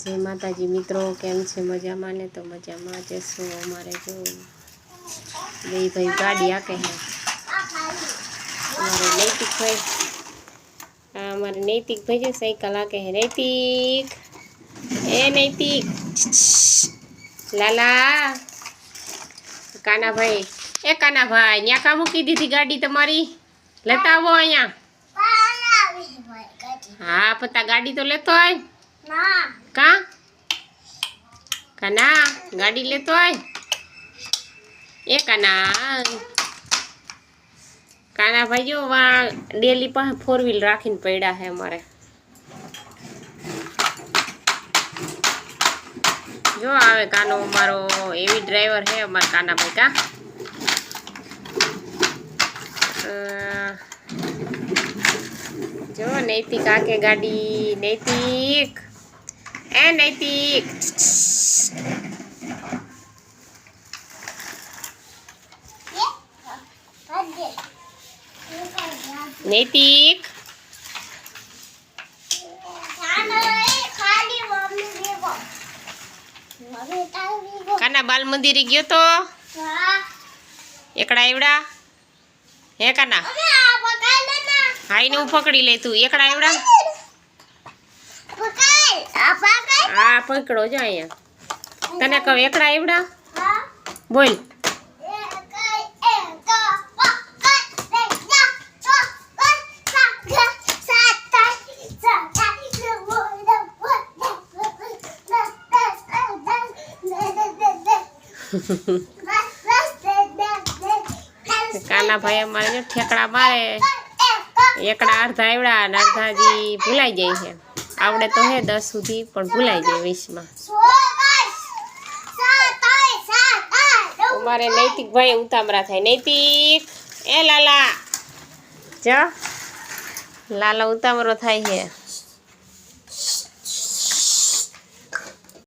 जय माताजी मित्रों, केम छे मजामां ने? तो मजामां ज छो। अमारे जो બે ભાઈ ગાડી આકે હે અમારે નૈતિક ભાઈ, અમારે નૈતિક ભાઈ જો સાયકલ આકે હે। નૈતિક, એ નૈતિક, લાલા, કાના ભાઈ, એ કાના ભાઈ, ન્યા કા મૂકી દીધી ગાડી તમારી? લેતા આવો અહીંયા। हाँ पता गाड़ी तो लेतो आए ना कना गाड़ी लेतो आए ए कना काना भाई जो वहाँ डेली पर 4 व्हील राखीने पड़ा है हमारे। जो आवे कानो मारो एवी ड्राइवर है हमारे काना भाई का। जो नैतिक आके गाड़ी, नैतिक, ए नैतिक, नैतिक, काना बाल मंदिर गयो तो एकड़ा एवड़ा हे काना हाई ने पकड़ी ले तू एकड़ा एवड़ा हाँ पकड़ो जो अँ तने कहो एकड़ा एवड़ा बोल काना भाई अमारे जो ठेकड़ा मारे एकड़ा अर्धा एवड़ा अर्धा जी भूलाई जाए है। आवड़े तो है 10 सुधी पण भूलाई जाए 20 में। हमारे नैतिक भाई उतामरा थाय। नैतिक, ए लाला, जा लाला उतामरो थाय है।